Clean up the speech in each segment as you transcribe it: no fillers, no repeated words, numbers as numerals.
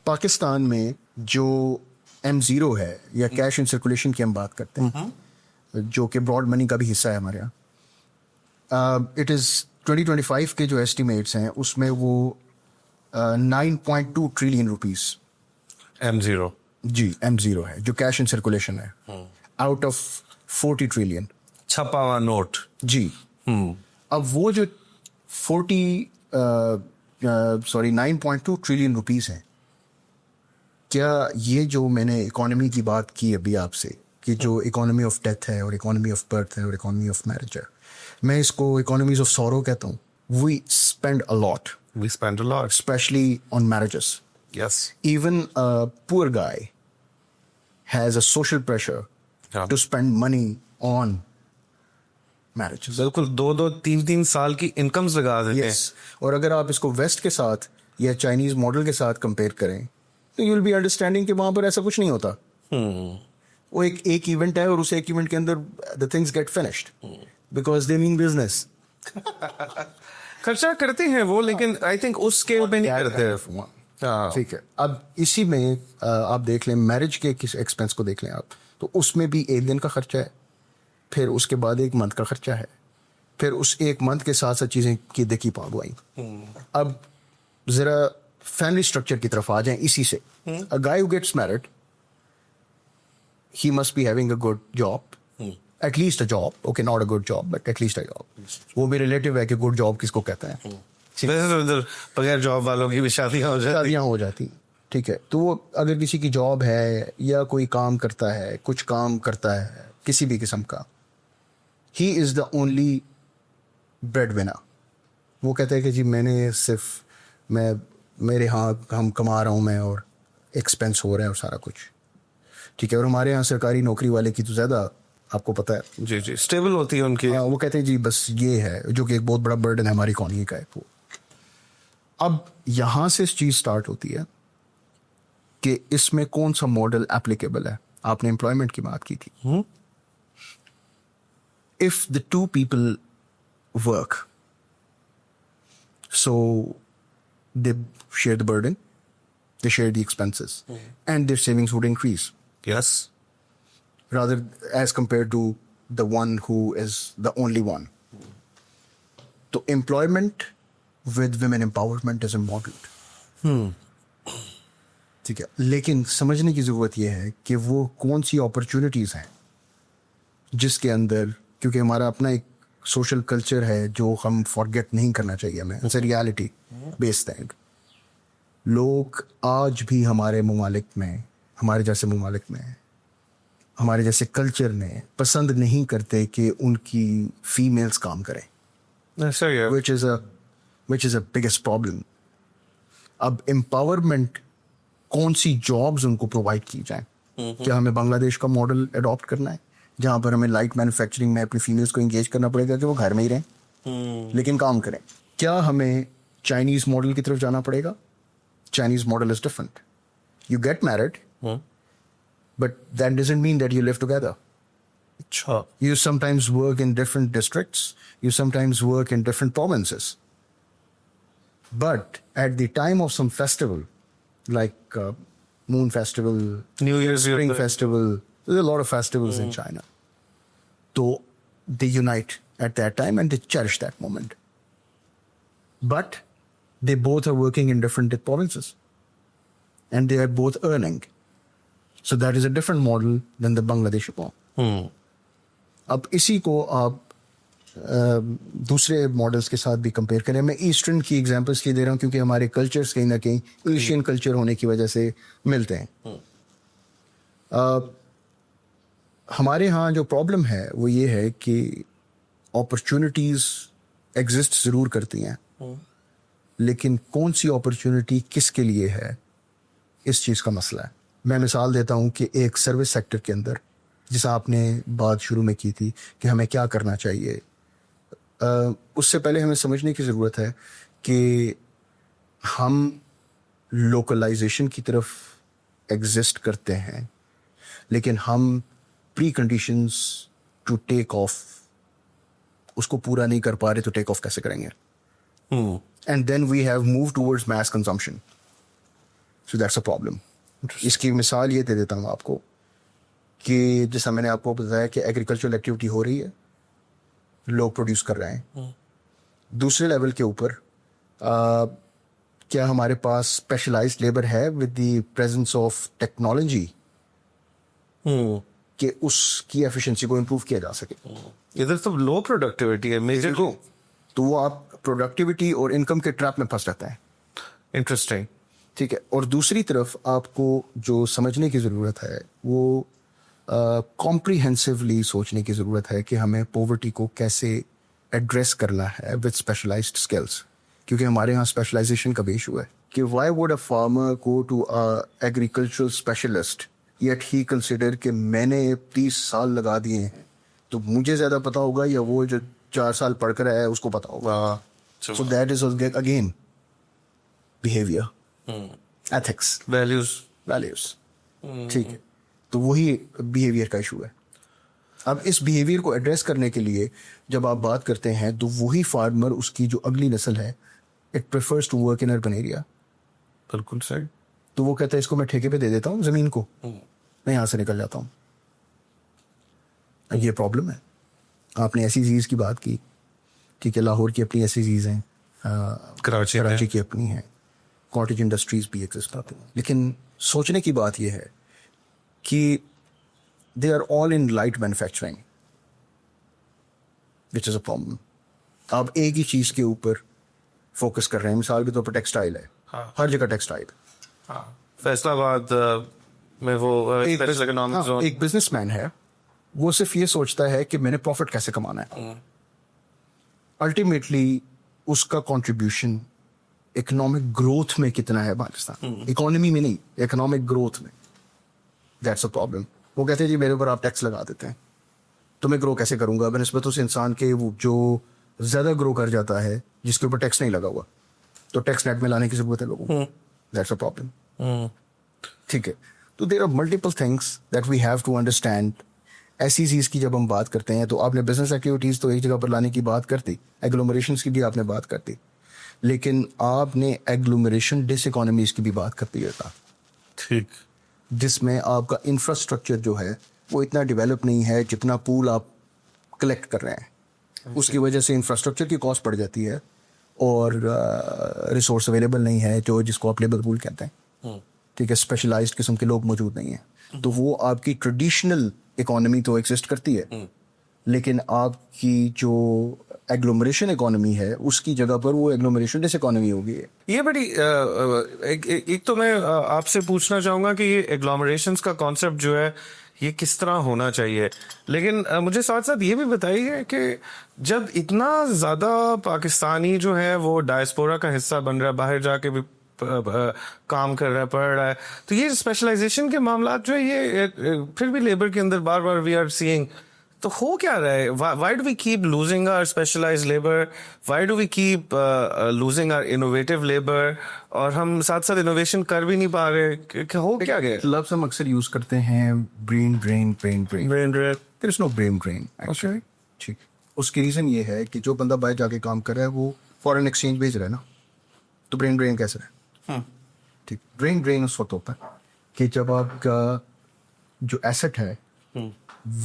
پاکستان میں جو M0 ہے یا کیش ان سرکولیشن کی ہم بات کرتے ہیں, جو کہ براڈ منی کا بھی حصہ ہے ہمارے یہاں, اٹ از 2025 کے جو ایسٹیمیٹس ہیں اس میں وہ 9.2 ٹریلین روپیز M0 جی M0 ہے جو کیش ان سرکولیشن ہے, آؤٹ آف 40 ٹریلین چھپا ہوا نوٹ. جی. اب وہ جو 9.2 ٹریلین روپیز ہیں, کیا یہ جو میں نے اکانومی کی بات کی ابھی آپ سے کہ جو اکانومی آف ڈیتھ ہے اور اکانومی آف برتھ ہے اور اکانومی آف میرج ہے, میں اس کو اکانومیز آف سورو کہتا ہوں. We spend a lot, especially on marriages. Yes. Even a poor guy has a social pressure to spend money on marriages. بالکل 2-3 سال کی انکمز لگا دیتے ہیں. اور اگر آپ اس کو ویسٹ کے ساتھ یا چائنیز ماڈل کے ساتھ کمپیئر کریں تو یو ول بی انڈرسٹینڈنگ کہ وہاں پر ایسا کچھ نہیں ہوتا. وہ ایک ایونٹ ہے اور اس ایک ایونٹ کے اندر the things get finished because they mean business. خرچہ کرتے ہیں وہ, لیکن آئی تھنک اس اسکیل پہ نہیں کرتے. ٹھیک ہے. اب اسی میں آپ دیکھ لیں میرج کے کس ایکسپینس کو دیکھ لیں آپ, تو اس میں بھی ایک دن کا خرچہ ہے, پھر اس کے بعد ایک منتھ کا خرچہ ہے, پھر اس ایک منتھ کے ساتھ ساتھ چیزیں کی دیکھی پاگو آئیں. اب ذرا فیملی اسٹرکچر کی طرف آ جائیں اسی سے. A guy who gets married, he must be having a good job. At least a job. Okay, not a good job, but at least a job. وہ بھی ریلیٹیو ہے کہ گڈ جاب کس کو کہتے ہیں. بغیر جاب والوں کی بھی شادیاں ہو جاتی. ٹھیک ہے, تو وہ اگر کسی کی جاب ہے یا کوئی کام کرتا ہے, کچھ کام کرتا ہے کسی بھی قسم کا, he is the only bread winner. وہ کہتے ہیں کہ جی میں نے صرف میرے ہاں ہم کما رہا ہوں میں اور ایکسپینس ہو رہا ہے اور سارا کچھ. ٹھیک ہے. اور ہمارے یہاں سرکاری نوکری والے کی تو زیادہ آپ کو پتہ ہے جی اسٹیبل ہوتی ہے ان کی. وہ کہتے ہیں جی بس یہ ہے, جو کہ ایک بہت بڑا برڈن ہے ہماری اکانومی کا. وہ اب یہاں سے اس چیز سٹارٹ ہوتی ہے کہ اس میں کون سا ماڈل اپلیکیبل ہے. آپ نے امپلائمنٹ کی بات کی تھی. If the two people work so they share the burden, they share the expenses and their savings would increase. Yes. rather as compared to the one who is the only one. So employment with women empowerment is important. ٹھیک ہے, لیکن سمجھنے کی ضرورت یہ ہے کہ وہ کون سی اپرچونیٹیز ہیں جس کے اندر, کیونکہ ہمارا اپنا ایک سوشل کلچر ہے جو ہم فارگیٹ نہیں کرنا چاہیے ہمیں. It's a reality based thing. لوگ آج بھی ہمارے ممالک میں, ہمارے جیسے ممالک میں, ہمارے جیسے کلچر میں پسند نہیں کرتے کہ ان کی فیمیلز کام کریں, which is a biggest problem. اب امپاورمنٹ کون سی جابز ان کو پرووائڈ کی جائیں. کیا ہمیں بنگلہ دیش کا ماڈل اڈاپٹ کرنا ہے جہاں پر ہمیں لائٹ مینوفیکچرنگ میں اپنی فیمیلز کو انگیج کرنا پڑے گا کہ وہ گھر میں ہی رہیں لیکن کام کریں؟ کیا ہمیں چائنیز ماڈل کی طرف جانا پڑے گا؟ Chinese model is different. You get married but that doesn't mean that you live together. You sometimes work in different districts, you sometimes work in different provinces, but at the time of some festival like Moon Festival, New Year's, Spring Festival, there's a lot of festivals in China, so they unite at that time and they cherish that moment, but they both are working in different provinces and they are both earning. So that is a different model than the Bangladeshi model. اب اسی کو آپ دوسرے models کے ساتھ بھی compare کریں. میں ایسٹرن کی ایگزامپلس کی دے رہا ہوں کیونکہ ہمارے کلچرس کہیں نہ کہیں ایشین کلچر ہونے کی وجہ سے ملتے ہیں. ہمارے ہاں جو پرابلم ہے وہ یہ ہے کہ اپرچونیٹیز ایگزسٹ ضرور کرتی ہیں لیکن کون سی اپرچونیٹی کس کے لیے ہے, اس چیز کا مسئلہ ہے. میں مثال دیتا ہوں کہ ایک سروس سیکٹر کے اندر, جیسا آپ نے بات شروع میں کی تھی کہ ہمیں کیا کرنا چاہیے, اس سے پہلے ہمیں سمجھنے کی ضرورت ہے کہ ہم لوکلائزیشن کی طرف ایگزسٹ کرتے ہیں لیکن ہم پری کنڈیشنز ٹو ٹیک آف اس کو پورا نہیں کر پا رہے, تو ٹیک آف کیسے کریں گے؟ And then we have move towards mass consumption. So that's a problem. اس کی مثال یہ دے دیتا ہوں آپ کو کہ جیسا میں نے آپ کو بتایا کہ ایگریکلچرل ایکٹیویٹی ہو رہی ہے, لوگ پروڈیوس کر رہے ہیں. دوسرے لیول کے اوپر کیا ہمارے پاس اسپیشلائزڈ لیبر ہے with the presence of technology کہ اس کی ایفیشنسی کو امپروو کیا جا سکے؟ ادھر تو لو پروڈکٹیوٹی ہے میجر. تو وہ آپ پروڈکٹیوٹی اور انکم کے ٹریپ میں پھنس جاتا ہے. انٹرسٹنگ. ٹھیک ہے. اور دوسری طرف آپ کو جو سمجھنے کی ضرورت ہے وہ کمپریہنسولی سوچنے کی ضرورت ہے کہ ہمیں پاورٹی کو کیسے ایڈریس کرنا ہے وتھ اسپیشلائزڈ اسکلس. کیونکہ ہمارے یہاں اسپیشلائزیشن کا بھی ایشو ہے کہ why would a farmer go to agricultural specialist yet he consider کہ میں نے 30 سال لگا دیے ہیں تو مجھے زیادہ پتا ہوگا یا وہ جو 4 سال پڑھ کر آیا ہے اس کو پتا ہوگا. So that is again behaviour, ethics, values. ٹھیک ہے. تو وہی بیہیویئر کا ایشو ہے. اب اس بیہیویئر کو ایڈریس کرنے کے لیے جب آپ بات کرتے ہیں تو وہی فارمر, اس کی جو اگلی نسل ہے, it prefers to work in urban area. بالکل صحیح. تو وہ کہتا ہے اس کو میں ٹھیکے پہ دے دیتا ہوں زمین کو, میں یہاں سے نکل جاتا ہوں. یہ پرابلم ہے. آپ نے ایسی چیز کی بات کی, ٹھیک ہے, لاہور کی اپنی ایسی چیز ہیں, کراچی کی اپنی ہیں, کاٹیج انڈسٹریز بھی ایگزسٹ آتے ہیں. لیکن سوچنے کی بات یہ ہے کہ they are all in light manufacturing which is a problem. آپ ایک ہی چیز کے اوپر فوکس کر رہے ہیں. مثال کے طور پر ٹیکسٹائل ہے, ہر جگہ ٹیکسٹائل. فیصل آباد میں وہ ایک بزنس مین ہے, وہ صرف یہ سوچتا ہے کہ میں نے پروفٹ کیسے کمانا ہے. الٹیمیٹلی اس کا کنٹریبیوشن اکنامک گروتھ میں کتنا ہے پاکستان, اکانومی میں نہیں, اکنامک گروتھ میں. That's a problem. وہ کہتے ہیں جی میرے اوپر آپ ٹیکس لگا دیتے ہیں تو میں گرو کیسے کروں گا بنسبت اس انسان کے وہ جو زیادہ گرو کر جاتا ہے جس کے اوپر ٹیکس نہیں لگا ہوا. تو ٹیکس نیٹ میں لانے کی ضرورت ہے لوگوں کو. That's a problem. ٹھیک ہے. تو there are multiple things that we have to understand. ایسی چیز کی جب ہم بات کرتے ہیں تو آپ نے بزنس ایکٹیویٹیز تو ایک جگہ پر لانے کی بات کرتی, ایگلومریشنس کی بھی آپ نے بات کرتی, لیکن آپ نے ایگلومریشن ڈس اکانومیز کی بھی بات کرتی ہے. ٹھیک. جس میں آپ کا انفراسٹرکچر جو ہے وہ اتنا ڈیولپ نہیں ہے جتنا پول آپ کلیکٹ کر رہے ہیں. اس کی وجہ سے انفراسٹرکچر کی کاسٹ بڑھ جاتی ہے اور ریسورس اویلیبل نہیں ہے جو جس کو آپ لیبر پول کہتے ہیں. ٹھیک ہے. اسپیشلائزڈ قسم کے لوگ موجود نہیں ہیں. تو وہ آپ کی ٹریڈیشنل اکانومی تو ایگزسٹ کرتی ہے, لیکن آپ کی جو ایگلومریشن اکانومی ہے اس کی جگہ پر وہ ایگلومریشن ڈس اکانومی ہو گئی ہے. یہ بڑی ایک تو میں آپ سے پوچھنا چاہوں گا کہ یہ ایگلومریشنز کا کانسیپٹ جو ہے یہ کس طرح ہونا چاہیے, لیکن مجھے ساتھ ساتھ یہ بھی بتائیے کہ جب اتنا زیادہ پاکستانی جو ہے وہ ڈائسپورا کا حصہ بن رہا ہے, باہر جا کے بھی کام کر رہا ہے, پڑھ رہا ہے, تو یہ اسپیشلائزیشن کے معاملات جو ہے یہ پھر بھی لیبر کے اندر بار بار وی آر سیئنگ, تو ہو کیا رہا ہے؟ Why do we keep losing our specialised labour, why do we keep losing our innovative labour, اور ہم ساتھ ساتھ انوویشن کر بھی نہیں پا رہے, کہ ہو کیا گیا؟ لفظ ہم اکثر یوز کرتے ہیں brain drain, there is know brain drain. ٹھیک. اس کی ریزن یہ ہے کہ جو بندہ باہر جا کے کام کر رہا ہے وہ فارن ایکسچینج بھیج رہا ہے نا, تو برین ڈرین کیسے ہے؟ ٹھیک. برین ڈرین اس وقت ہوتا ہے کہ جب آپ کا جو ایسٹ ہے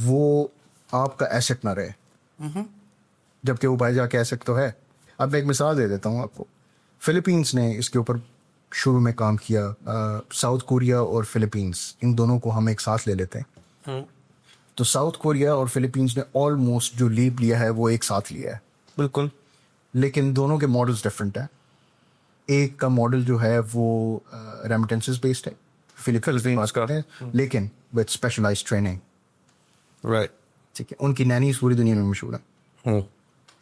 وہ آپ کا ایسٹ نہ رہے, جبکہ وہ باہر جا کے ایسٹ تو ہے. اب میں ایک مثال دے دیتا ہوں آپ کو. فلپینس نے اس کے اوپر شروع میں کام کیا. ساؤتھ کوریا اور فلپینس, ان دونوں کو ہم ایک ساتھ لے لیتے ہیں. تو ساؤتھ کوریا اور فلپینس نے آلموسٹ جو لیپ لیا ہے وہ ایک ساتھ لیا ہے. بالکل. لیکن دونوں کے ماڈلز ڈفرینٹ ہیں. ایک کا ماڈل جو ہے وہ ریمیٹنسز بیسڈ ہے, فلپینس کا, لیکن وتھ اسپیشلائزڈ ٹریننگ. رائٹ. ٹھیک ہے. ان کی نینیز پوری دنیا میں مشہور ہیں.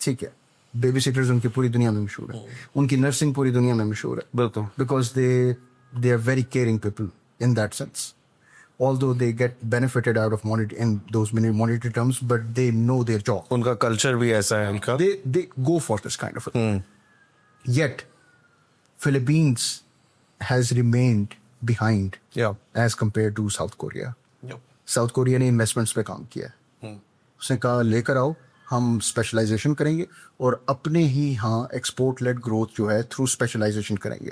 ٹھیک ہے. بیبی سیٹرز ان کی پوری دنیا میں مشہور ہیں. ان کی نرسنگ پوری دنیا میں مشہور ہے. بالکل. Because they are very caring people in that sense. Although they get benefited out of in those many monetary terms, but they know their job. ان کا کلچر بھی ایسا ہے. ان کا they go for this kind of a thing. Yet Philippines has remained behind as compared to South Korea. South Korea نے investments پہ کام کیا ہے. اس نے کہا لے کر آؤ, ہم اسپیشلائزیشن کریں گے اور اپنے ہی ہاں ایکسپورٹ لیڈ گروتھ جو ہے تھرو اسپیشلائزیشن کریں گے.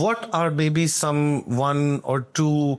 what are maybe some 1 or 2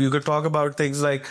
you could talk about things like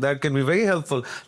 that can be very helpful.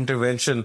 intervention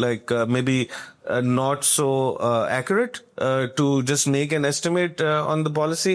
like maybe not so accurate to just make an estimate on the policy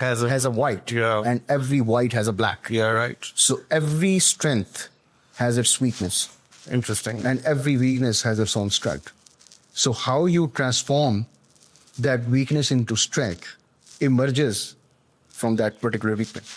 has a white, Yeah. and every white has a black. Yeah, right. So every strength has its weakness, Interesting. and every weakness has its own strength. So how you transform that weakness into strength emerges from that particular weakness.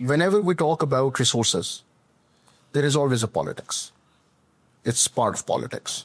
whenever we talk about resources, there is always a politics. It's part of politics.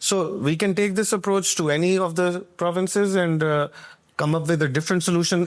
So we can take this approach to any of the provinces and come up with a different solution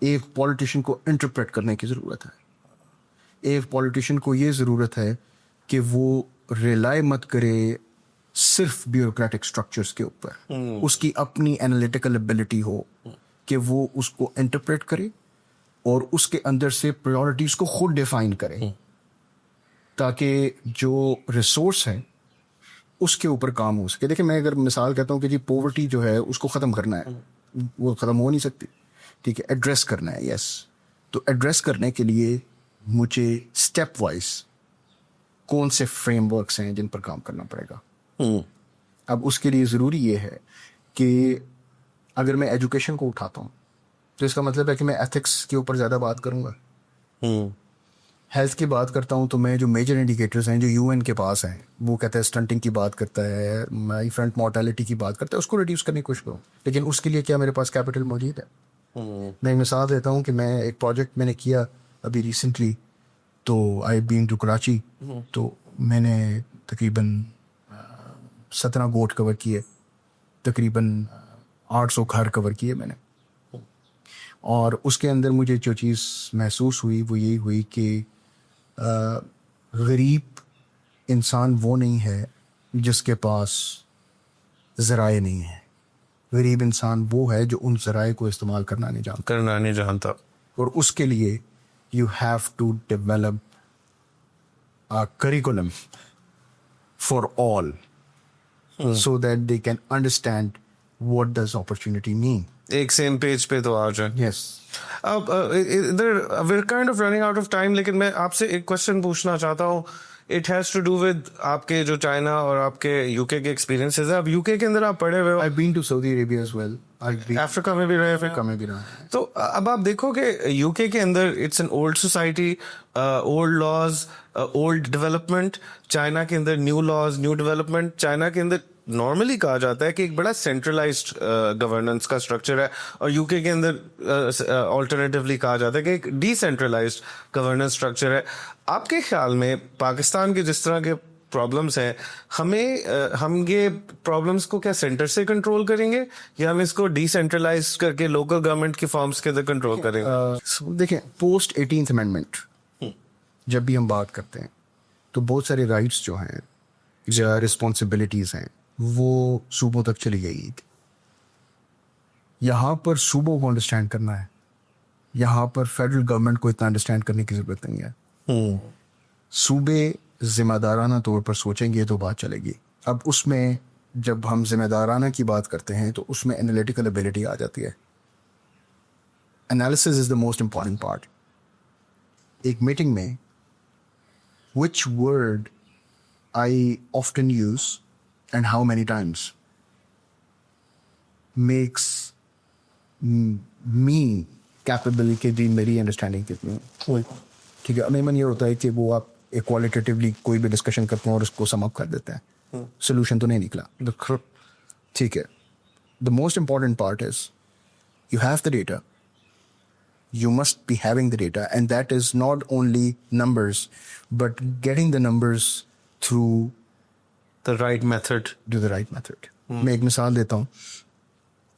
ایک politician کو interpret کرنے کی ضرورت ہے. ایک politician کو یہ ضرورت ہے کہ وہ ریلائی مت کرے صرف بیوروکریٹک اسٹرکچرس کے اوپر. اس کی اپنی انالیٹیکل ایبلٹی ہو کہ وہ اس کو انٹرپریٹ کرے اور اس کے اندر سے پریورٹیز کو خود ڈیفائن کرے, تاکہ جو ریسورس ہے اس کے اوپر کام ہو سکے. دیکھیں میں اگر مثال کہتا ہوں کہ جی پوورٹی جو ہے اس کو ختم کرنا ہے, وہ ختم ہو نہیں سکتی, ٹھیک ہے, ایڈریس کرنا ہے, یس. تو ایڈریس کرنے کے لیے مجھے اسٹیپ وائز کون سے فریم ورکس ہیں جن پر کام کرنا پڑے گا. اب اس کے لیے ضروری یہ ہے کہ اگر میں ایجوکیشن کو اٹھاتا ہوں تو اس کا مطلب ہے کہ میں ایتھکس کے اوپر زیادہ بات کروں گا. ہیلتھ کی بات کرتا ہوں تو میں جو میجر انڈیکیٹرز ہیں جو یو این کے پاس ہیں, وہ کہتا ہے اسٹنٹنگ کی بات کرتا ہے, فرنٹ مورٹیلٹی کی بات کرتا ہے, اس کو ریڈیوس کرنے کی کوشش کروں. لیکن اس کے لیے کیا میرے پاس کیپٹل موجود ہے؟ میں ایک مثال دیتا ہوں کہ میں ایک پروجیکٹ میں نے کیا ابھی ریسنٹلی, تو آئی بین ٹو کراچی, تو میں نے تقریباً 17 گوٹ کور کیے, تقریباً 800 گھر کور کیے میں نے. اور اس کے اندر مجھے جو چیز محسوس ہوئی وہ یہی ہوئی کہ غریب انسان وہ نہیں ہے جس کے پاس ذرائع نہیں ہے. غریب انسان وہ ہے جو ان ذرائع کو استعمال کرنا نہیں جانتا. اور اس کے لیے you have to develop curriculum for all so that they can understand what does opportunity mean. ایک سیم پیج پہ تو آ جائیں. Yes. اب ادھر we're kind of running out of time, لیکن میں آپ سے ایک کوشچن پوچھنا چاہتا ہوں. It has to do with آپ کے جو چائنا اور آپ کے یو کے ایکسپیرینسز ہیں. اب یو کے اندر آپ پڑھے ہوئے ہو, I've been to Saudi Arabia as well. افریقہ میں بھی رہے ہوئے. افریقہ میں بھی رہا. تو اب آپ دیکھو کہ یو کے اندر it's an old society, old laws, old development. China کے اندر new laws, new development. China کے اندر نارملی کہا جاتا ہے کہ ایک بڑا سینٹرلائزڈ گورننس کا اسٹرکچر ہے, اور یو کے اندر آلٹرنیٹیولی کہا جاتا ہے کہ ایک ڈی سینٹرلائزڈ گورننس اسٹرکچر ہے. آپ کے خیال میں پاکستان کے جس طرح کے پرابلمس ہیں, ہم یہ پرابلمس کو کیا سینٹر سے کنٹرول کریں گے, یا ہم اس کو ڈی سینٹرلائز کر کے لوکل گورنمنٹ کی فارمس کے اندر کنٹرول کریں گے؟ دیکھیں پوسٹ 18th امینڈمنٹ جب بھی ہم بات کرتے ہیں تو بہت سارے رائٹس جو ہیں یا رسپانسبلٹیز ہیں وہ صوبوں تک چلی گئی. یہاں پر صوبوں کو انڈرسٹینڈ کرنا ہے, یہاں پر فیڈرل گورنمنٹ کو اتنا انڈرسٹینڈ کرنے کی ضرورت نہیں ہے. صوبے ذمہ دارانہ طور پر سوچیں گے تو بات چلے گی. اب اس میں جب ہم ذمہ دارانہ کی بات کرتے ہیں تو اس میں انالیٹیکل ایبلٹی آ جاتی ہے. Analysis is the most important part. ایک میٹنگ میں which word I often use and how many times makes me capable کہ جی میری انڈرسٹینڈنگ کتنی ہے. ٹھیک ہے, عموماً یہ ہوتا ہے کہ وہ آپ ایک کوالٹیٹیولی کوئی بھی ڈسکشن کرتے ہیں اور اس کو سم اپ کر دیتے ہیں, سولوشن تو نہیں نکلا. ٹھیک ہے, the most important part is you have the data, you must be having the data, and that is not only numbers but getting the numbers through the right method. to the right method. میں ایک مثال دیتا ہوں.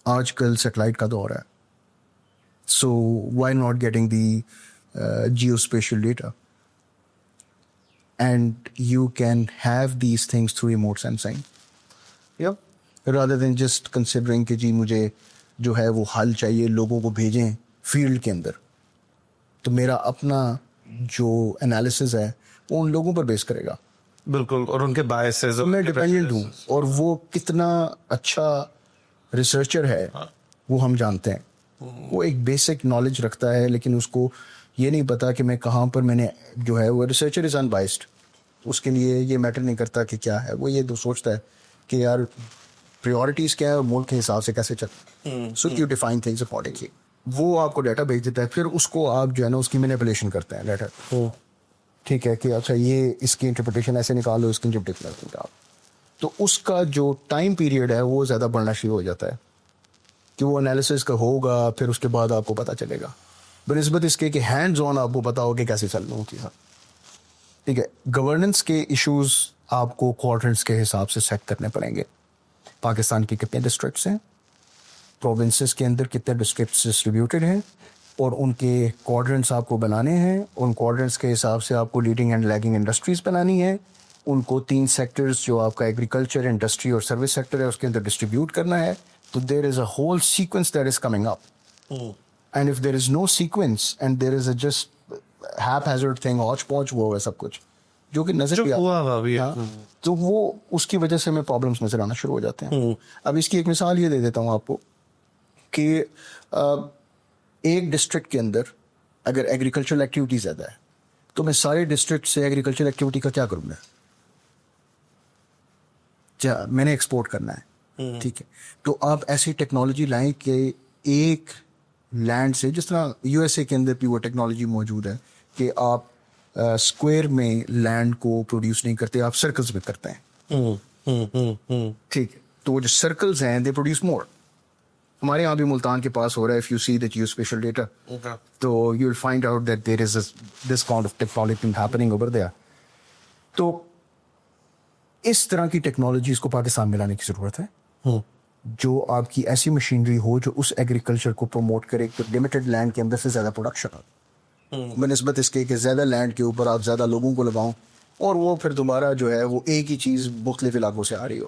آج کل satellite کا دور ہے, so why not getting the geospatial data, and you can have these things through remote sensing, rather than just considering کہ جی مجھے جو ہے وہ حل چاہیے, لوگوں کو بھیجیں فیلڈ کے اندر. تو میرا اپنا جو انالیسز ہے وہ ان لوگوں پر بیس کرے گا. بالکل, اور ان کے بائسز میں ڈیپینڈنٹ ہوں, اور وہ کتنا اچھا ریسرچر ہے وہ ہم جانتے ہیں. وہ ایک بیسک نالج رکھتا ہے, لیکن اس کو یہ نہیں پتا کہ میں کہاں پر میں نے جو ہے وہ ریسرچر از انبائسڈ. اس کے لیے یہ میٹر نہیں کرتا کہ کیا ہے, وہ یہ تو سوچتا ہے کہ یار پریورٹیز کیا ہے اور ملک کے حساب سے کیسے چلتا. So you define things accordingly. وہ آپ کو ڈیٹا بھیج دیتا ہے, پھر اس کو آپ جو ہے نا اس کی مینیپولیشن کرتے ہیں ڈیٹا. ٹھیک ہے کہ اچھا یہ اس کی انٹرپریٹیشن ایسے نکالو, اس کی انٹرپریٹیشن نکالو. تو اس کا جو ٹائم پیریڈ ہے وہ زیادہ بڑھنا شروع ہو جاتا ہے کہ وہ انالیسس کا ہوگا, پھر اس کے بعد آپ کو پتہ چلے گا, بنسبت اس کے کہ ہینڈز آن آپ کو پتا ہو کہ کیسے چلنا ہوتی ہے. ٹھیک ہے, گورننس کے ایشوز آپ کو کوارٹرنس کے حساب سے سیٹ کرنے پڑیں گے. پاکستان کے کتنے ڈسٹرکٹس ہیں, پروونسز کے اندر کتنے ڈسٹرکٹس ڈسٹریبیوٹیڈ ہیں, اور ان کے کوارڈرنٹس آپ کو بنانے ہیں. ان کوارڈرنٹس کے حساب سے آپ کو لیڈنگ اینڈ لیگنگ انڈسٹریز بنانی ہے. ان کو 3 سیکٹرز جو آپ کا ایگریکلچر, انڈسٹری اور سروس سیکٹر ہے اس کے اندر ڈسٹریبیوٹ کرنا ہے. تو there is a whole sequence that is coming up. And if there is no sequence and there is a just haphazard thing, hotchpotch, وہ ہے سب کچھ جو کہ نظر بھی آتا ہے, تو وہ اس کی وجہ سے ہمیں پرابلمس نظر آنا شروع ہو جاتے ہیں. اب اس کی ایک مثال یہ دے دیتا ہوں آپ کو کہ ایک ڈسٹرکٹ کے اندر اگر ایگریکلچرل ایکٹیویٹی زیادہ ہے تو میں سارے ڈسٹرکٹ سے ایگریکلچرل ایکٹیویٹی کا کیا کروں گا؟ میں نے ایکسپورٹ کرنا ہے, ٹھیک ہے. تو آپ ایسی ٹیکنالوجی لائیں کہ ایک لینڈ سے, جس طرح یو ایس اے کے اندر بھی وہ ٹیکنالوجی موجود ہے کہ آپ اسکوائر میں لینڈ کو پروڈیوس نہیں کرتے, آپ سرکلز میں کرتے ہیں, ٹھیک ہے. تو وہ جو سرکلز ہیں دے پروڈیوس مور. ہمارے یہاں بھی ملتان کے پاس ہو رہا ہے. If you see that you spatial data تو you will find out that there is this kind of technology happening over there. تو اس طرح کی ٹیکنالوجیز کو پاکستان میں لانے کی ضرورت ہے جو آپ کی ایسی مشینری ہو جو اس ایگریکلچر کو پروموٹ کرے کہ لمیٹڈ لینڈ کے اندر سے زیادہ پروڈکشن ہو, بنسبت اس کے کہ زیادہ لینڈ کے اوپر آپ زیادہ لوگوں کو لگاؤں اور وہ پھر دوبارہ جو ہے وہ ایک ہی چیز مختلف علاقوں سے آ رہی ہو.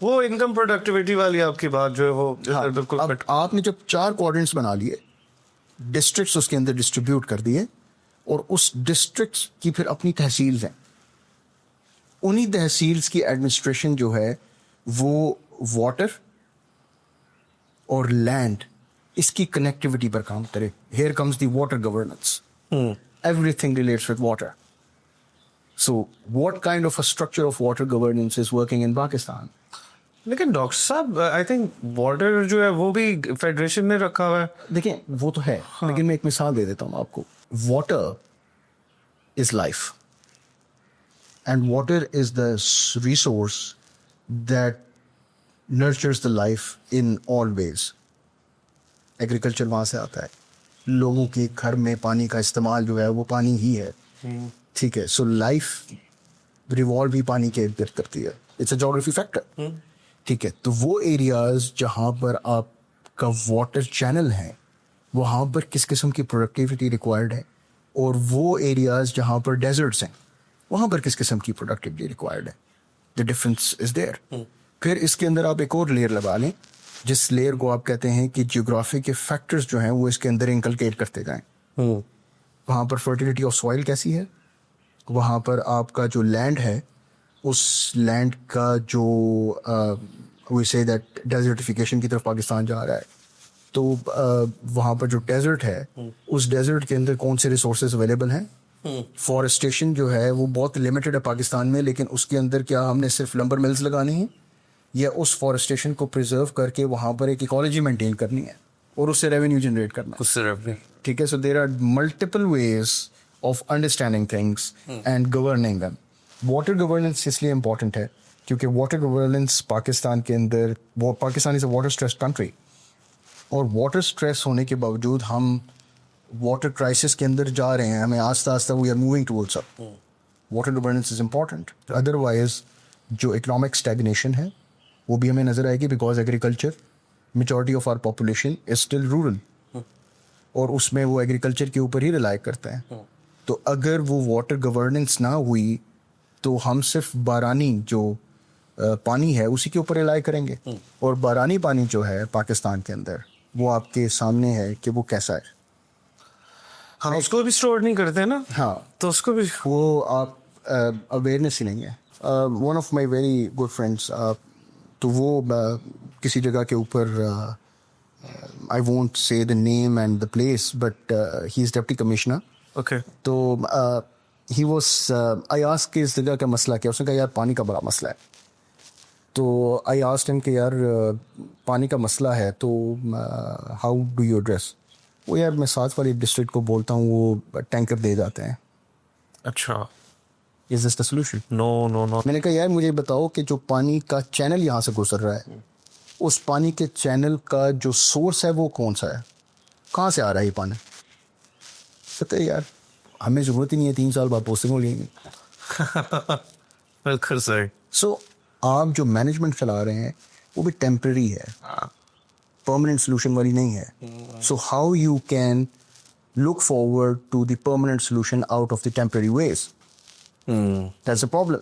وہ انکم پروڈکٹیوٹی والی آپ کی بات جو ہے وہ بالکل. اب آپ نے جب 4 کوارڈرنٹس بنا لیے, ڈسٹرکٹس اس کے اندر ڈسٹریبیوٹ کر دیے, اور اس ڈسٹرکٹس کی پھر اپنی تحصیلز ہیں, انہی تحصیلز کی ایڈمنسٹریشن جو ہے وہ واٹر اور لینڈ اس کی کنیکٹیوٹی پر کام کرے. Here comes the water governance, every thing relates with water. So what kind of a structure of water governance is working in Pakistan? لیکن ڈاکٹر صاحب آئی تھنک واٹر جو ہے وہ بھی فیڈریشن نے رکھا ہوا ہے. دیکھیں وہ تو ہے, لیکن میں ایک مثال دے دیتا ہوں آپ کو. Water is life and water is the resource that nurtures the life in all ways. Agriculture وہاں سے آتا ہے, لوگوں کے گھر میں پانی کا استعمال جو ہے وہ پانی ہی ہے, ٹھیک ہے. سو لائف ریوالو بھی پانی کے ارد گرد کرتی ہے. اٹس اے جیوگرافی فیکٹر, ٹھیک ہے. تو وہ ایریاز جہاں پر آپ کا واٹر چینل ہے وہاں پر کس قسم کی پروڈکٹیوٹی ریکوائرڈ ہے, اور وہ ایریاز جہاں پر ڈیزرٹس ہیں وہاں پر کس قسم کی پروڈکٹیوٹی ریکوائرڈ ہے. The difference is there. پھر اس کے اندر آپ ایک اور لیئر لگا لیں جس لیئر کو آپ کہتے ہیں کہ جیوگرافی کے فیکٹرز جو ہیں وہ اس کے اندر انکلکیٹ کرتے جائیں. وہاں پر فرٹیلیٹی آف سوائل کیسی ہے, وہاں پر آپ کا جو لینڈ ہے اس لینڈ کا جو وی سے دیٹ ڈیزرٹیفیکیشن کی طرف پاکستان جا رہا ہے, تو وہاں پر جو ڈیزرٹ ہے اس ڈیزرٹ کے اندر کون سے ریسورسز اویلیبل ہیں. فارسٹیشن جو ہے وہ بہت لمیٹڈ ہے پاکستان میں, لیکن اس کے اندر کیا ہم نے صرف لمبر ملز لگانی ہیں یا اس فارسٹیشن کو پریزرو کر کے وہاں پر ایک ایکالوجی مینٹین کرنی ہے اور اس سے ریونیو جنریٹ کرنا ہے, اس سے ریونیو, ٹھیک ہے. So there are multiple ways of understanding things and governing them. Water governance اس لیے امپورٹنٹ ہے کیونکہ واٹر گورننس پاکستان کے اندر, Pakistan is a water stress country, اور واٹر اسٹریس ہونے کے باوجود ہم واٹر کرائسس کے اندر جا رہے ہیں. ہمیں آہستہ آہستہ we are moving towards up. Water governance is important. Otherwise جو اکنامک اسٹیگنیشن ہے وہ بھی ہمیں نظر آئے گی, because agriculture majority of our population is still rural, اور اس میں وہ ایگریکلچر کے اوپر ہی ریلائی کرتے ہیں. تو اگر وہ واٹر گورننس نہ ہوئی تو ہم صرف بارانی جو پانی ہے اسی کے اوپر ریلائی کریں گے, اور بارانی پانی جو ہے پاکستان کے اندر وہ آپ کے سامنے ہے کہ وہ کیسا ہے. ہم اس کو بھی اسٹور نہیں کرتے نا, ہاں, تو اس کو بھی وہ آپ اویئرنیس ہی نہیں ہے. One of my very good friends, تو وہ کسی جگہ کے اوپر, I won't say the name and the place, but he is deputy commissioner. Okay. تو ہی واز آئی آسک کہ اس جگہ کا مسئلہ کیا. اس نے کہا یار پانی کا بڑا مسئلہ ہے. تو آئی آسکڈ ہم کہ یار پانی کا مسئلہ ہے تو ہاؤ ڈو یو ایڈریس. وہ یار میں ساتھ والی ڈسٹرکٹ کو بولتا ہوں وہ ٹینکر دے جاتے ہیں. اچھا, از دس دا سولوشن؟ نو نو نو. میں نے کہا یار مجھے بتاؤ کہ جو پانی کا چینل یہاں سے گزر رہا ہے اس پانی کے چینل کا جو سورس ہے وہ کون سا ہے, کہاں سے آ رہا ہے یہ پانی. کہتے ہیں یار ہمیں ضرورت ہی نہیں ہے, 3 سال بعد پوسٹنگ ہو لیں گے. بالکل صحیح. سو آپ جو مینجمنٹ چلا رہے ہیں وہ بھی ٹیمپرری ہے, پرماننٹ سولوشن والی نہیں ہے. So how you can look forward to the permanent solution out of the temporary ways. That's the problem.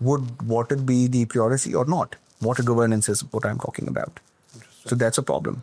would water be the priority or not? Water governance is what I'm talking about. So that's a problem.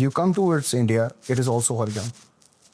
You come towards India, it is also horizontal.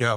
Yeah.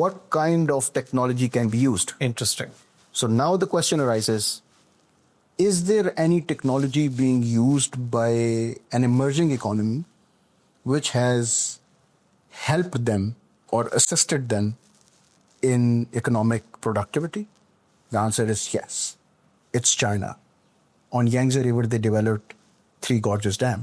what kind of technology can be used? Interesting. So now the question arises, is there any technology being used by an emerging economy which has helped them or assisted them in economic productivity? The answer is yes. It's China. On Yangtze River, they developed Three Gorges Dam.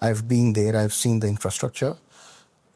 I've been there, I've seen the infrastructure.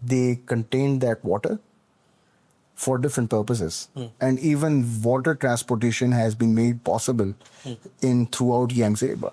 they contained that water for different purposes. And even water transportation has been made possible in throughout Yangtze River.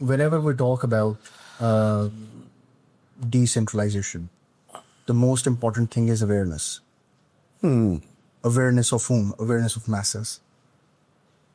whenever we talk about decentralization, the most important thing is awareness. Awareness of whom? Awareness of masses.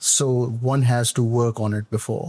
So one has to work on it before.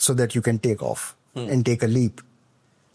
so that you can take off and take a leap.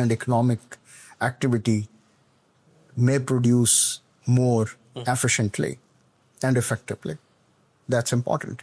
and economic activity may produce more efficiently and effectively. That's important.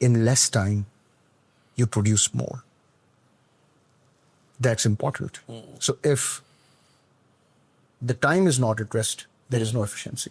in less time you produce more. That's important. So if the time is not addressed, there is no efficiency.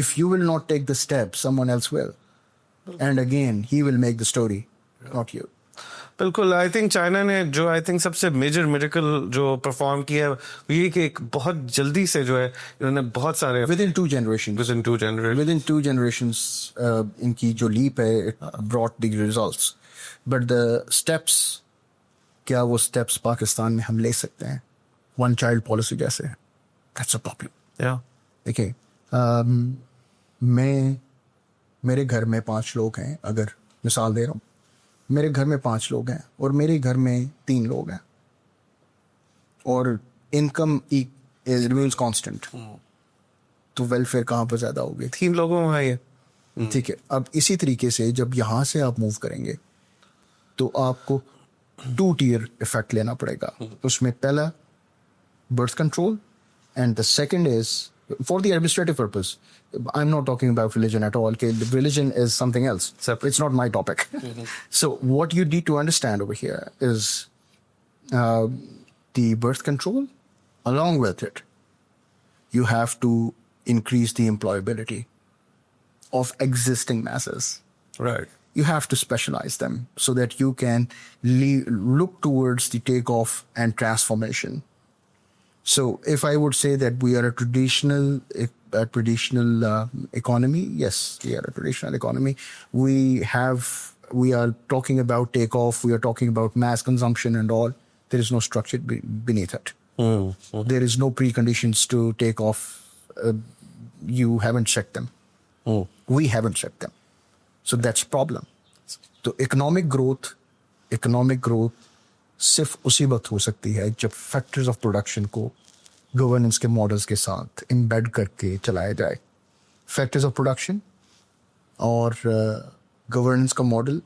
If you will not take the step, someone else will. And again, he will make the story, not you. بالکل. I think China نے جو I think سب سے major miracle جو perform کیا ہے یہ کہ ایک بہت جلدی سے جو ہے انہوں نے بہت سارے within 2 generations within 2 generations ان کی جو لیپ ہے it brought the results, but the steps, کیا وہ steps پاکستان میں ہم لے سکتے ہیں ون چائلڈ پالیسی جیسے؟ that's a problem. دیکھیں میرے گھر میں 5 لوگ ہیں, اگر مثال دے رہا ہوں, میرے گھر میں 5 لوگ ہیں اور میرے گھر میں 3 لوگ ہیں اور انکم ریمینز کانسٹنٹ, تو ویلفیئر کہاں پر زیادہ ہوگی؟ 3 لوگوں میں ہے. ٹھیک ہے. اب اسی طریقے سے جب یہاں سے آپ موو کریں گے تو آپ کو 2 tier افیکٹ لینا پڑے گا. اس میں پہلا birth control and the second is for the administrative purpose. I'm not talking about religion at all. Okay, religion is something else. It's not my topic. So what you need to understand over here is the birth control. Along with it, you have to increase the employability of existing masses. Right. You have to specialize them so that you can look towards the takeoff and transformation. So if I would say that we are a traditional economy, yes, we are a traditional economy. We are talking about takeoff, we are talking about mass consumption and all. There is no structure beneath it. There is no preconditions to take off. You haven't checked them. We haven't checked them. So that's problem. So economic growth صرف اسی وقت ہو سکتی ہے جب factors of production کو governance کے models کے ساتھ امبیڈ کر کے چلایا جائے. فیکٹرز آف پروڈکشن اور گورننس کا ماڈل,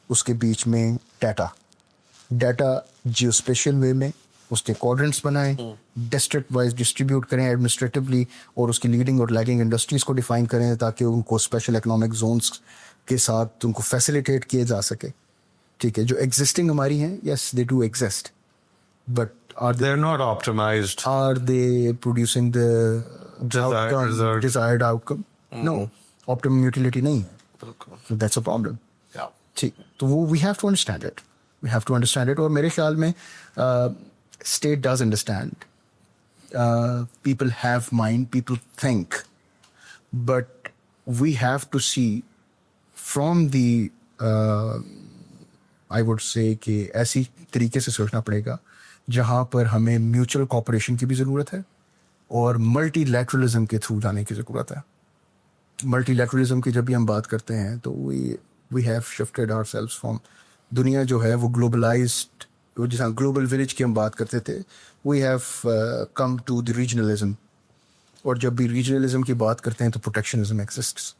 اس کے بیچ میں ڈیٹا جیو اسپیشل وے میں اس کے کوڈرنٹس بنائیں, ڈسٹرکٹ وائز ڈسٹریبیوٹ کریں ایڈمنسٹریٹولی, اور اس کی لیڈنگ اور لیگنگ انڈسٹریز کو ڈیفائن کریں تاکہ ان کو اسپیشل اکنامک زونس کے ساتھ ان کو فیسیلیٹیٹ کیے جا سکے. ٹھیک ہے. جو ایگزسٹنگ ہماری ہیں, yes they do exist, but they're not optimized. Are they producing the desired outcome? No. Optimum utility نہیں ہے. So that's a problem. ٹھیک. تو وہ we have to understand it. We have to understand it. اور میرے خیال میں state does understand. People have mind, people think. But we have to see from the I would say کہ ایسی طریقے سے سوچنا پڑے گا جہاں پر ہمیں میوچل کوپریشن کی بھی ضرورت ہے اور ملٹی لیٹرلزم کے تھرو جانے کی ضرورت ہے. ملٹی لیٹرلزم کی جب بھی ہم بات کرتے ہیں تو we have shifted ourselves from, دنیا جو ہے وہ گلوبلائزڈ, جس طرح گلوبل ولیج کی ہم بات کرتے تھے, we have come to the regionalism, اور جب بھی ریجنلزم کی بات کرتے ہیں تو پروٹیکشنزم ایگزسٹس.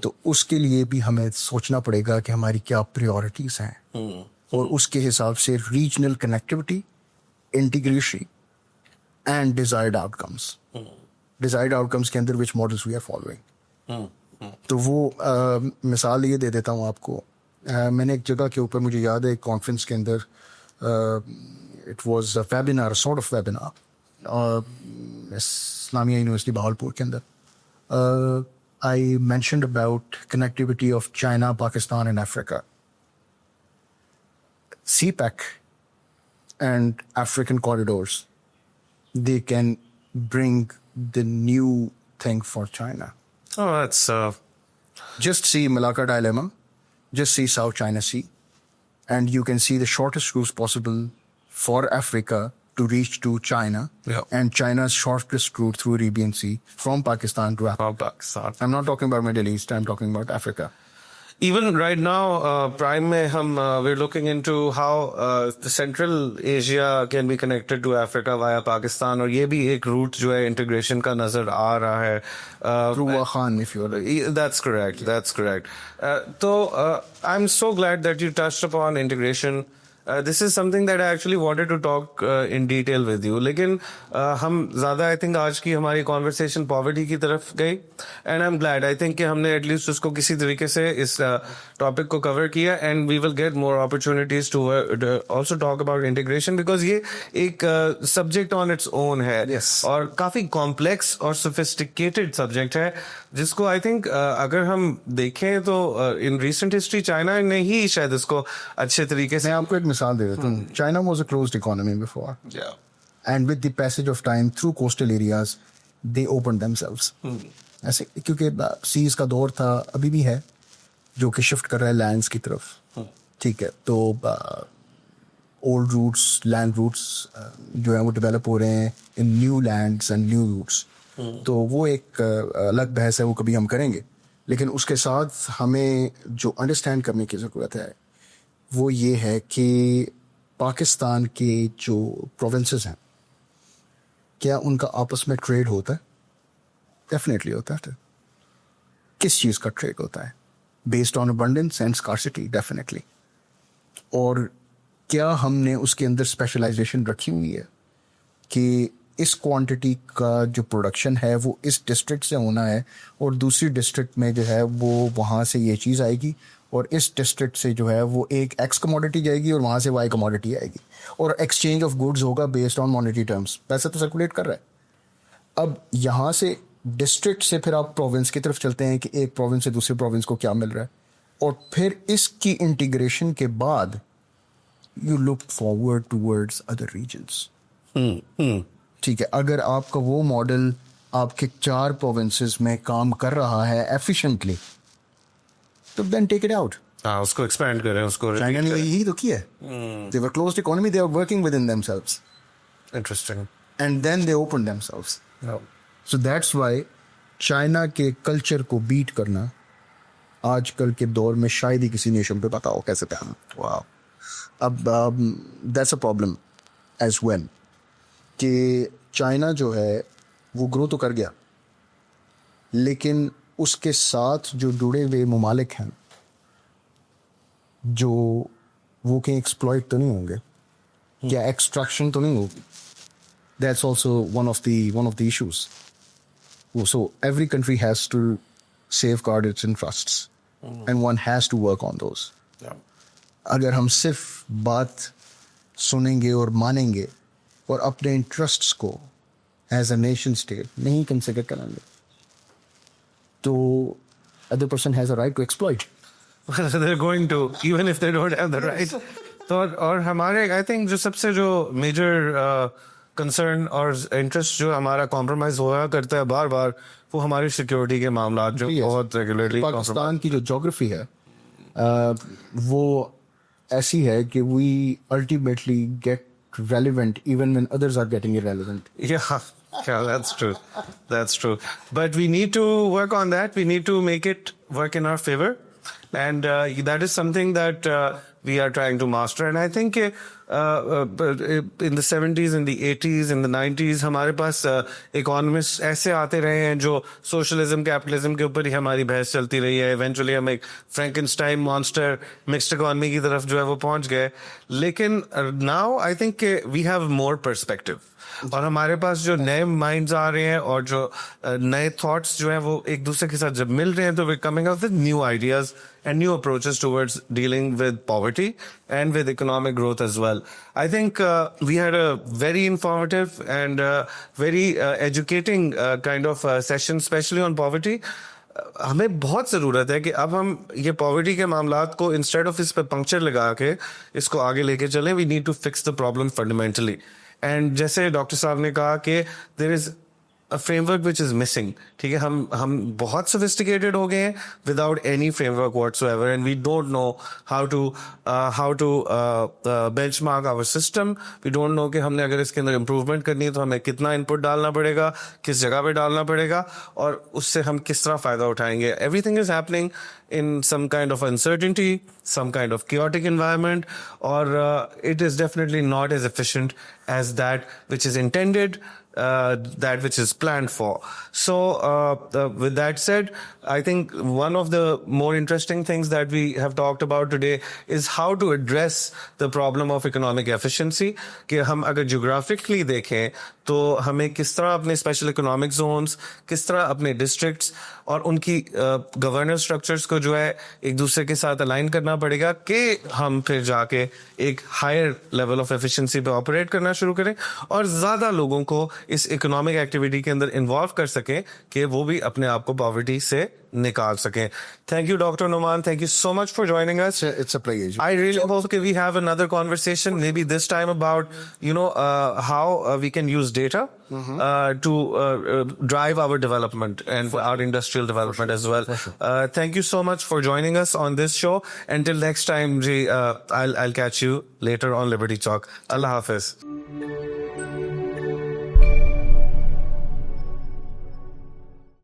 تو اس کے لیے بھی ہمیں سوچنا پڑے گا کہ ہماری کیا پریورٹیز ہیں, اور اس کے حساب سے regional connectivity, integration and desired outcomes کے اندر which models we are following. تو وہ مثال یہ دے دیتا ہوں آپ کو. میں نے ایک جگہ کے اوپر, مجھے یاد ہے ایک کانفرنس کے اندر, it was webinar, sort of webinar, Islamia University Bahawalpur کے اندر. I mentioned about connectivity of China, Pakistan and Africa. CPEC and African corridors, they can bring the new thing for China. Oh, that's just see Malacca Dilemma, just see South China Sea, and you can see the shortest routes possible for Africa to reach to China, and China's shortest route through Arabian Sea from Pakistan to Africa. I'm not talking about Middle East, I'm talking about Africa. Even right now, Prime mein we're looking into how the Central Asia can be connected to Africa via Pakistan, اور یہ بھی ایک route جو ہے integration کا نظر آ رہا ہے. Through Wakhan, if you're like. That's correct. So I'm so glad that you touched upon integration. this is something that I actually wanted to talk in detail with you. لیکن ہم زیادہ I think آج کی ہماری conversation poverty کی طرف گئی, and I'm glad. I think کہ ہم نے at least اس کو کسی طریقے سے اس topic کو cover کیا, and we will get more opportunities to also talk about integration, because یہ ایک subject on its own ہے, اور کافی complex اور sophisticated subject ہے, جس کو I think اگر ہم دیکھیں تو in recent history چائنا نے ہی شاید اس کو اچھے طریقے سے. میں آپ کو ایک مثال دے دیتا ہوں. China was a closed economy before, and with the passage of time through coastal areas they open them selves. ایسے کیونکہ سیز کا دور تھا, ابھی بھی ہے, جو کہ شفٹ کر رہا ہے لینڈس کی طرف. ٹھیک ہے, تو اولڈ روٹس, لینڈ روٹس جو ہیں وہ ڈیولپ ہو رہے ہیں in new lands and new routes. تو وہ ایک الگ بحث ہے, وہ کبھی ہم کریں گے. لیکن اس کے ساتھ ہمیں جو انڈرسٹینڈ کرنے کی ضرورت ہے وہ یہ ہے کہ پاکستان کے جو پروونسز ہیں, کیا ان کا آپس میں ٹریڈ ہوتا ہے؟ ڈیفینیٹلی ہوتا ہے. کس چیز کا ٹریڈ ہوتا ہے؟ Based on abundance and scarcity, definitely. اور کیا ہم نے اس کے اندر اسپیشلائزیشن رکھی ہوئی ہے کہ اس کوانٹٹی کا جو پروڈکشن ہے وہ اس ڈسٹرکٹ سے ہونا ہے, اور دوسری ڈسٹرکٹ میں جو ہے وہ وہاں سے یہ چیز آئے گی, اور اس ڈسٹرکٹ سے جو ہے وہ ایک ایکس کموڈٹی جائے گی اور وہاں سے وائی کموڈٹی آئے گی, اور ایکسچینج آف گڈز ہوگا بیسڈ آن مانیٹری ٹرمس. پیسہ تو سرکولیٹ کر رہا ہے. اب یہاں سے ڈسٹرکٹ سے پھر آپ پروونس کی طرف چلتے ہیں کہ ایک پروونس سے دوسرے پروونس کو کیا مل رہا ہے, اور پھر اس کی انٹیگریشن کے بعد you look forward towards other regions. ٹھیک ہے, اگر آپ کا وہ ماڈل آپ کے 4 پروونسز میں کام کر رہا ہے ایفیشینٹلی, تو دین ٹیک اٹ آؤٹ. اس کو ایکسپینڈ کریں, اس کو. چائنا نے یہی تو کیا ہے. They were closed economy, they were working within themselves. Interesting. And then they opened themselves. So that's why China کے کلچر کو بیٹ کرنا آج کل کے دور میں شاید ہی کسی نیشن پہ پتا ہو کیسے پہنا. Wow. اب that's a problem as well, کہ چائنا جو ہے وہ گرو تو کر گیا, لیکن اس کے ساتھ جو جڑے ہوئے ممالک ہیں جو وہ کہیں ایکسپلائٹ تو نہیں ہوں گے, کیا ایکسٹریکشن تو نہیں ہوگی. That's also one of the issues. So every country has to safeguard its interests, and one has to work on those. اگر ہم صرف بات سنیں گے اور مانیں گے اور اپنے انٹرسٹس کو ایز اے نیشن اسٹیٹ نہیں کنسیڈر کریں گے, تو other person has a right to exploit. They're going to, even if they don't have the right. تو اور ہمارے آئی تھنک جو سب سے جو میجر کنسرن اور انٹرسٹ جو ہمارا کمپرومائز ہوا کرتا ہے بار بار, وہ ہماری سیکورٹی کے معاملات جو بہت ریگولرلی. پاکستان کی جو جغرافی ہے وہ ایسی ہے کہ we ultimately get relevant even when others are getting irrelevant. Yeah, that's true. But we need to work on that. We need to make it work in our favor. And that is something that we are trying to master. And I think in the 70s, in the 80s, in the 90s, ہمارے پاس economists ایسے آتے رہے ہیں جو socialism, capitalism کے اوپر ہی ہماری بحث چلتی رہی ہے. Eventually ہم ایک Frankenstein monster mixed economy کی طرف جو ہے وہ پہنچ گئے. لیکن now I think we have more perspective. اور ہمارے پاس جو نئے مائنڈز آ رہے ہیں اور جو نئے تھاٹس جو ہیں وہ ایک دوسرے کے ساتھ جب مل رہے ہیں تو we're coming up with new ideas and new approaches towards dealing with poverty and with economic growth as well. I think we had a very informative and very educating kind of session, especially on poverty. ہمیں بہت ضرورت ہے کہ اب ہم یہ poverty کے معاملات کو انسٹیڈ آف اس پہ پنکچر لگا کے اس کو آگے لے کے چلیں. We need to fix the problem fundamentally. And جیسے ڈاکٹر صاحب نے کہا کہ دیر از a framework which is missing. ٹھیک ہے, ہم بہت sophisticated ہو گئے ہیں without any framework whatsoever, and we don't know how to benchmark our system. We don't know کہ ہم نے اگر اس کے اندر improvement کرنی ہے تو ہمیں کتنا input ڈالنا پڑے گا, کس جگہ پہ ڈالنا پڑے گا, اور اس سے ہم کس طرح فائدہ اٹھائیں گے. Everything is happening in some kind of uncertainty, some kind of chaotic environment, or it is definitely not as efficient as that which is intended, that which is planned for. So with that said, I think one of the more interesting things that we have talked about today is how to address the problem of economic efficiency. کہ ہم اگر جغرافکلی دیکھیں تو ہمیں کس طرح اپنے special economic zones, کس طرح اپنے ڈسٹرکٹس اور ان کی گورننس اسٹرکچرس کو جو ہے ایک دوسرے کے ساتھ الائن کرنا پڑے گا کہ ہم پھر جا کے ایک ہائر لیول آف ایفیشنسی پہ آپریٹ کرنا شروع کریں اور زیادہ لوگوں کو اس اکنامک ایکٹیویٹی کے اندر انوالو کر سکیں کہ وہ بھی اپنے آپ کو پاورٹی سے نکال سکیں. Thank you doctor Nauman, thank you so much for joining us. It's a pleasure. I really hope that we have another conversation, maybe this time about, how we can use data to drive our development and our industrial development as well. Thank you so much for joining us on this show. Until next time, I'll catch you later on Liberty Talk. Allah Hafiz.